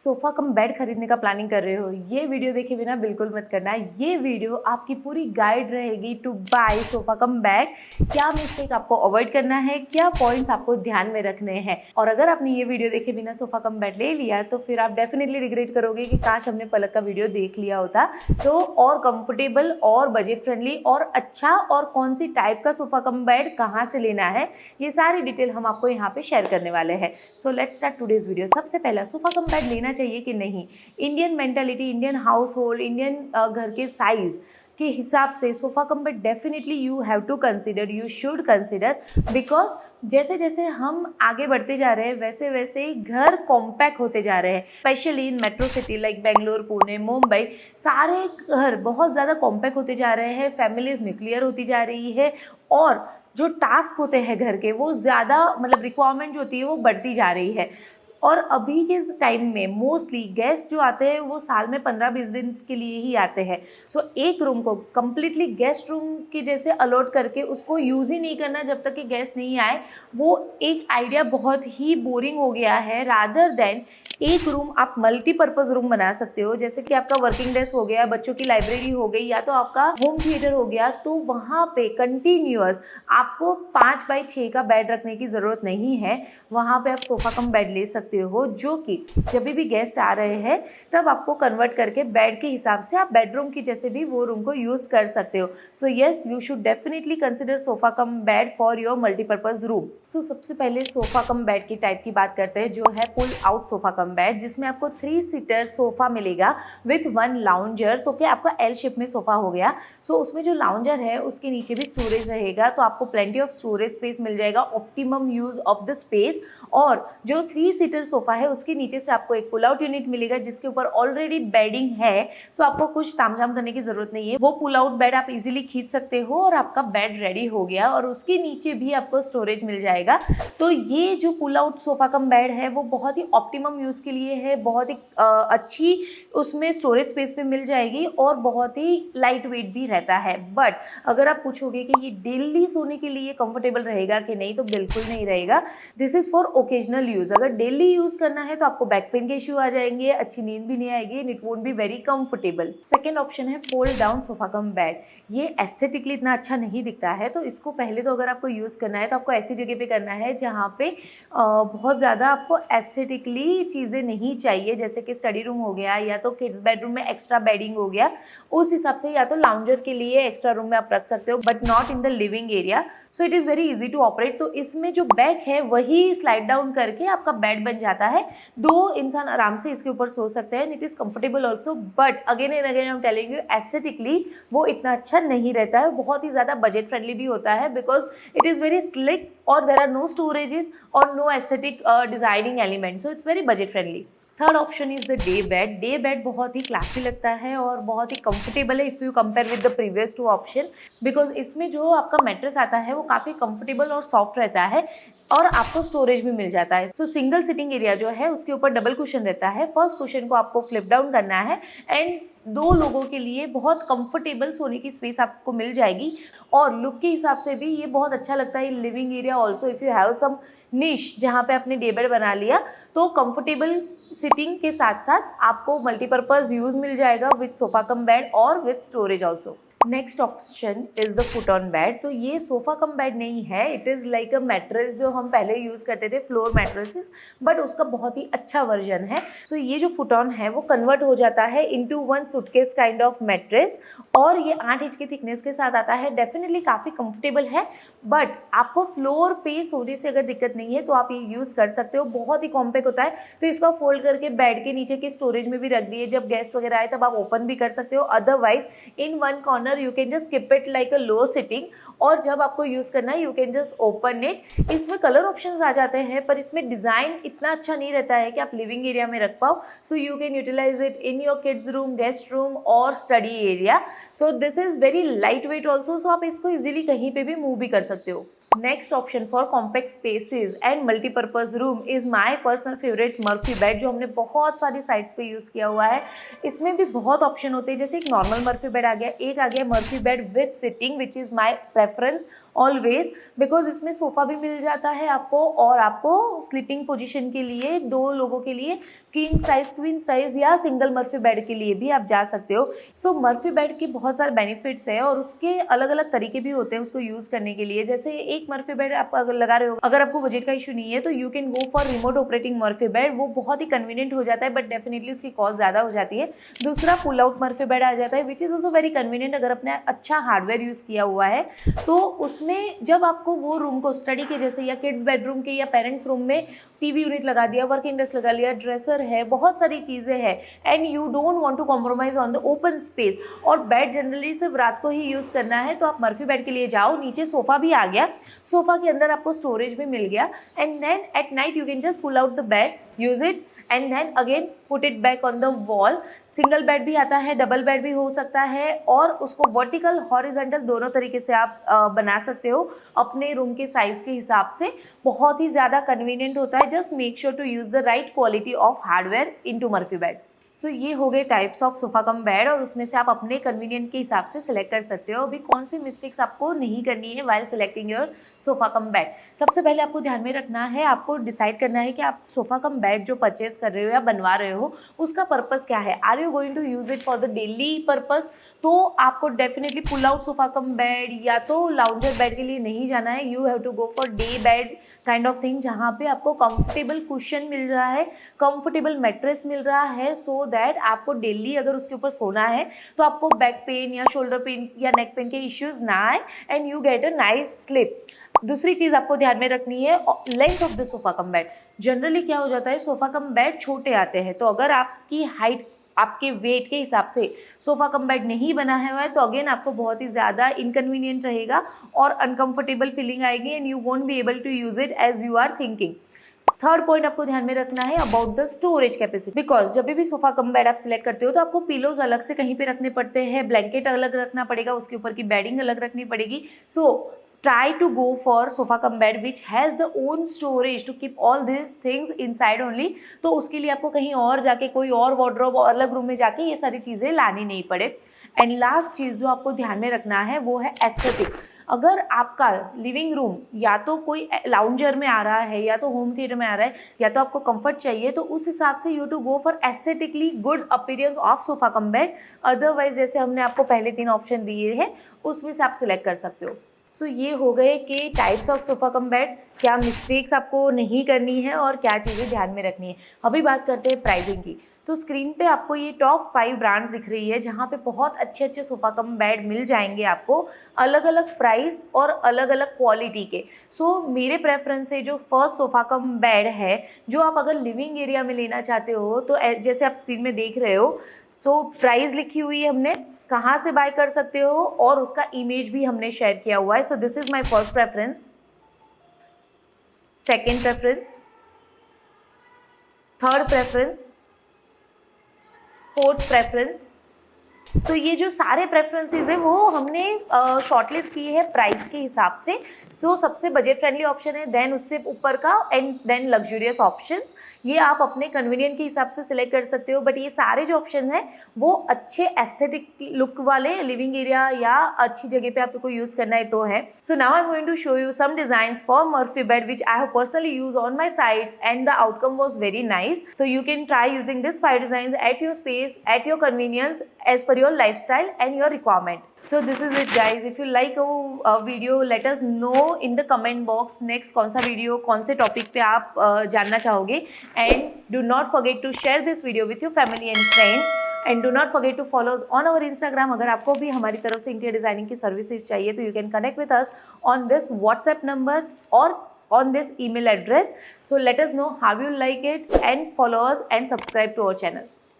Sofa cum bed खरीदने का planning कर रहे हो, ये वीडियो देखे बिना बिल्कुल मत करना। ये वीडियो आपकी पूरी गाइड रहेगी to buy sofa cum bed. क्या मिस्टेक आपको अवॉइड करना है, क्या पॉइंट्स आपको ध्यान में रखने हैं। और अगर आपने ये वीडियो देखे बिना सोफ़ा कम बेड ले लिया तो फिर आप डेफिनेटली रिग्रेट करोगे कि काश हमने पलक का वीडियो देख लिया होता। तो और कंफर्टेबल और बजट फ्रेंडली और अच्छा और कौन सी टाइप का सोफ़ा कम बेड कहाँ से लेना है, ये सारी डिटेल हम आपको यहाँ पे शेयर करने वाले हैं। So let's start today's video. सबसे पहला, सोफ़ा कम बेड लेना चाहिए कि नहीं। Indian mentality, Indian household, Indian घर के साइज के हिसाब से sofa cum bed definitely you have to consider, you should consider, because जैसे जैसे हम आगे बढ़ते जा रहे हैं वैसे वैसे ही घर कॉम्पैक्ट होते जा रहे हैं। Specially in metro city like Bangalore, Pune, Mumbai, सारे घर बहुत ज़्यादा कॉम्पैक्ट होते जा रहे हैं। फैमिलीज न्यूक्लियर होती जा रही है और जो टास्क होते हैं घर के वो ज़्यादा, मतलब रिक्वायरमेंट जो होती है वो बढ़ती जा रही है। और अभी के टाइम में मोस्टली गेस्ट जो आते हैं वो साल में 15-20 दिन के लिए ही आते हैं। सो एक रूम को कम्प्लीटली गेस्ट रूम के जैसे अलॉट करके उसको यूज़ ही नहीं करना जब तक कि गेस्ट नहीं आए, वो एक आइडिया बहुत ही बोरिंग हो गया है। रादर देन एक रूम आप मल्टीपर्पज़ रूम बना सकते हो, जैसे कि आपका वर्किंग डेस्क हो गया, बच्चों की लाइब्रेरी हो गई, या तो आपका होम थिएटर हो गया। तो वहाँ पे कंटिन्यूअस आपको 5x6 का बेड रखने की ज़रूरत नहीं है। वहाँ पे आप सोफ़ा कम बेड ले सकते हो, जो कि जब भी गेस्ट आ रहे हैं तब आपको कन्वर्ट करके बेड के हिसाब से आप बेडरूम की जैसे भी वो रूम को यूज़ कर सकते हो। So yes, you should definitely consider sofa cum bed for your multipurpose room. So सबसे पहले सोफ़ा कम बेड की टाइप की बात करते हैं, जो है pull out sofa cum bed, जिसमें आपको 3 सीटर सोफ़ा मिलेगा विथ 1 लाउंजर। तो क्या आपका एल शेप में सोफ़ा हो गया। सो उसमें जो लाउंजर है उसके नीचे भी स्टोरेज रहेगा, तो आपको प्लेंटी ऑफ स्टोरेज स्पेस मिल जाएगा, optimum use of the space. और जो 3 सीटर सोफ़ा है उसके नीचे से आपको एक पुल आउट यूनिट मिलेगा जिसके ऊपर ऑलरेडी बेडिंग है। सो आपको कुछ तामझाम करने की ज़रूरत नहीं है। वो पुल आउट बेड आप इजीली खींच सकते हो और आपका बेड रेडी हो गया। और उसके नीचे भी आपको स्टोरेज मिल जाएगा। तो ये जो pull out sofa cum bed है वो बहुत ही ऑप्टिमम यूज़ के लिए है, बहुत ही अच्छी उसमें स्टोरेज स्पेस पे मिल जाएगी और बहुत ही लाइट वेट भी रहता है। बट अगर आप पूछोगे कि ये डेली सोने के लिए कंफर्टेबल रहेगा कि नहीं, तो बिल्कुल नहीं रहेगा। This is for occasional use. अगर डेली यूज़ करना है तो आपको बैक पेन के इश्यू आ जाएंगे, अच्छी नींद भी नहीं आएगी, and it won't be very comfortable. Second option है fold down sofa cum bed. ये एस्थेटिकली इतना अच्छा नहीं दिखता है, तो इसको पहले तो अगर आपको यूज़ करना है तो आपको ऐसी जगह पे करना है जहाँ पे बहुत ज़्यादा आपको एस्थेटिकली चीज़ें नहीं चाहिए, जैसे कि स्टडी रूम हो गया या तो किड्स बेडरूम में एक्स्ट्रा बेडिंग हो गया। उस हिसाब से या तो लाउंजर के लिए एक्स्ट्रा रूम में आप रख सकते हो, but not in the living area. So it is very easy to operate. तो इसमें जो बेड है वही स्लाइड डाउन करके आपका बेड बन जाता है। 2 इंसान आराम से इसके ऊपर सो सकते हैं, it is comfortable also. But again and again I am telling you, aesthetically वो इतना अच्छा नहीं रहता है। बहुत ही ज़्यादा बजट फ्रेंडली भी होता है, because it is very sleek और देर आर नो स्टोरेजेस और no aesthetic designing element. So it's very budget friendly. Third option is the day bed. Day bed बहुत ही क्लासी लगता है और बहुत ही कंफर्टेबल है if you compare with the previous 2 option, because इसमें जो आपका मैट्रेस आता है वो काफ़ी कंफर्टेबल और सॉफ्ट रहता है और आपको स्टोरेज भी मिल जाता है। सो सिंगल सिटिंग एरिया जो है उसके ऊपर डबल कुशन रहता है। फर्स्ट कुशन को आपको फ्लिप डाउन करना है एंड 2 लोगों के लिए बहुत कंफर्टेबल सोने की स्पेस आपको मिल जाएगी। और लुक के हिसाब से भी ये बहुत अच्छा लगता है। Living area also, if you have some niche जहाँ पे आपने डे बेड बना लिया, तो कंफर्टेबल सिटिंग के साथ साथ आपको मल्टीपर्पज़ यूज़ मिल जाएगा विथ सोफ़ा कम बेड और with storage also. Next option is the foot on bed. तो ये सोफ़ा कम बेड नहीं है, it is like a mattress जो हम पहले यूज़ करते थे, फ्लोर मैट्रेसेस, बट उसका बहुत ही अच्छा वर्जन है। सो ये जो फुट ऑन है वो कन्वर्ट हो जाता है into 1 suitcase kind of mattress और ये 8 इंच की थिकनेस के साथ आता है। डेफिनेटली काफ़ी कंफर्टेबल है, बट आपको फ्लोर पे सोने से अगर दिक्कत नहीं है तो आप ये यूज़ कर सकते हो। बहुत ही कॉम्पैक्ट होता है, तो इसको फोल्ड करके बेड के नीचे की स्टोरेज में भी रख दिए, जब गेस्ट वगैरह आए तब आप ओपन भी कर सकते हो। Otherwise in one corner you can just keep it like a low sitting, और जब आपको यूज़ करना है you can just open it. इसमें कलर ऑप्शंस आ जाते हैं पर इसमें डिज़ाइन इतना अच्छा नहीं रहता है कि आप लिविंग एरिया में रख पाओ। So you can utilise it in your kids room, guest room और study area. So this is very light weight also, so आप इसको इजीली कहीं पे भी मूव भी कर सकते हो। Next option for compact spaces and multipurpose room is my personal favourite Murphy bed, जो हमने बहुत सारी साइट्स पे यूज़ किया हुआ है। इसमें भी बहुत ऑप्शन होते हैं, जैसे एक नॉर्मल मर्फी बेड आ गया, एक आ गया Murphy bed with sitting which is my preference always, because इसमें सोफ़ा भी मिल जाता है आपको, और आपको स्लीपिंग पोजीशन के लिए 2 लोगों के लिए किंग साइज, क्वीन साइज या सिंगल मर्फी बेड के लिए भी आप जा सकते हो। सो मर्फी बेड के बहुत सारे बेनिफिट्स है और उसके अलग अलग तरीके भी होते हैं उसको यूज़ करने के लिए। जैसे एक मर्फी बेड आप अगर लगा रहे हो, अगर आपको बजट का इशू नहीं है तो you can go for remote operating Murphy bed, वो बहुत ही कन्वीनियंट हो जाता है, बट डेफिनेटली उसकी कॉस्ट ज़्यादा हो जाती है। दूसरा पुल आउट मर्फी बेड आ जाता है which is also very convenient, अगर अपने अच्छा हार्डवेयर यूज़ किया हुआ है तो उसमें जब आपको वो रूम को स्टडी के जैसे या किड्स बेडरूम के या पेरेंट्स रूम में टीवी यूनिट लगा दिया, वर्किंग डेस्क लगा लिया, ड्रेसर है, बहुत सारी चीज़ें हैं, and you don't want to compromise on the open space, और बेड जनरली सिर्फ रात को ही यूज़ करना है, तो आप मर्फी बेड के लिए जाओ। नीचे सोफ़ा भी आ गया, सोफ़ा के अंदर आपको स्टोरेज भी मिल गया, and then at night you can just pull out the bed, use it and then again put it back on the wall. Single bed भी आता है, डबल बेड भी हो सकता है, और उसको वर्टिकल हॉरिजेंटल दोनों तरीके से आप बना सकते हो अपने रूम के साइज़ के हिसाब से। बहुत ही ज़्यादा कन्वीनियंट होता है। Just make sure to use the right quality of hardware into Murphy bed. So ये हो गए types of sofa cum bed, और उसमें से आप अपने कन्वीनियंट के हिसाब से सिलेक्ट कर सकते हो। अभी कौन सी मिस्टेक्स आपको नहीं करनी है while selecting your sofa cum bed. सबसे पहले आपको ध्यान में रखना है, आपको डिसाइड करना है कि आप सोफ़ा कम बेड जो परचेज कर रहे हो या बनवा रहे हो उसका पर्पस क्या है। Are you going to use it for the daily purpose, तो आपको definitely pull out sofa cum bed या तो लाउंजर बेड के लिए नहीं जाना है। You have to go for day bed kind of thing, जहाँ पे आपको कंफर्टेबल कुशन मिल रहा है, कंफर्टेबल मैट्रेस मिल रहा है, सो दैट आपको डेली अगर उसके ऊपर सोना है तो आपको बैक पेन या शोल्डर पेन या नेक पेन के इश्यूज ना आए, and you get a nice slip. दूसरी चीज़ आपको ध्यान में रखनी है, length of the sofa cum bed. Generally क्या हो जाता है, सोफ़ा कम बेड छोटे आते हैं, तो अगर आपकी हाइट आपके वेट के हिसाब से सोफ़ा कम बेड नहीं बना हुआ है तो अगेन आपको बहुत ही ज़्यादा इनकन्वीनियंट रहेगा और अनकंफर्टेबल फीलिंग आएगी, and you won't be able to use it as you are thinking. Third point आपको ध्यान में रखना है about the storage capacity, because जब भी सोफा कम बेड आप सिलेक्ट करते हो तो आपको पिलोज अलग से कहीं पे रखने पड़ते हैं, ब्लैंकेट अलग रखना पड़ेगा, उसके ऊपर की बेडिंग अलग रखनी पड़ेगी। सो try to go for sofa cum bed which has the own storage to keep all these things inside only, तो उसके लिए आपको कहीं और जाके कोई और वार्डरोब और अलग रूम में जाके ये सारी चीज़ें लानी नहीं पड़े। एंड लास्ट चीज़ जो आपको ध्यान में रखना है वो है एस्थेटिक। अगर आपका लिविंग रूम या तो कोई लाउंजर में आ रहा है या तो होम थिएटर में आ रहा है या तो आपको कंफर्ट चाहिए, तो उस हिसाब से you to go for aesthetically good appearance of sofa cum bed. Otherwise जैसे हमने आपको पहले 3 ऑप्शन दिए हैं उसमें से आप सिलेक्ट कर सकते हो। सो ये हो गए कि types of sofa cum bed, क्या मिस्टेक्स आपको नहीं करनी है और क्या चीज़ें ध्यान में रखनी है। अभी बात करते हैं प्राइसिंग की। तो स्क्रीन पे आपको ये टॉप 5 ब्रांड्स दिख रही है जहाँ पे बहुत अच्छे अच्छे सोफ़ा कम बेड मिल जाएंगे आपको, अलग अलग प्राइस और अलग अलग क्वालिटी के। सो मेरे प्रेफरेंस से जो फर्स्ट सोफ़ा कम बेड है, जो आप अगर लिविंग एरिया में लेना चाहते हो तो जैसे आप स्क्रीन में देख रहे हो, सो प्राइस लिखी हुई है हमने, कहाँ से बाय कर सकते हो और उसका इमेज भी हमने शेयर किया हुआ है। So this is my first preference, second preference, third preference, fourth preference. तो ये जो सारे प्रेफरेंसेस है वो हमने शॉर्टलिस्ट किए हैं प्राइस के हिसाब से। सो सबसे बजट फ्रेंडली ऑप्शन है, देन उससे ऊपर का, एंड देन लग्जूरियस ऑप्शंस। ये आप अपने कन्वीनियंट के हिसाब से सिलेक्ट कर सकते हो, बट ये सारे जो ऑप्शन हैं वो अच्छे एस्थेटिक लुक वाले लिविंग एरिया या अच्छी जगह पे आपको यूज़ करना है तो है। So now I am going to show you some designs for Murphy bed which I have personally use on my sites and the outcome was very nice. So you can try using this 5 design at your space, at your convenience, as per your lifestyle and your requirement. So this is it guys. If you like a video, let us know in the comment box next कौन सा video कौन से topic पे आप जानना चाहोगे, and do not forget to share this video with your family and friends, and do not forget to follow us on our Instagram. अगर आपको भी हमारी तरफ से इंटीरियर डिजाइनिंग की सर्विसेज चाहिए तो you can connect with us on this WhatsApp number or on this email address. So let us know how you like it and follow us and subscribe to our channel.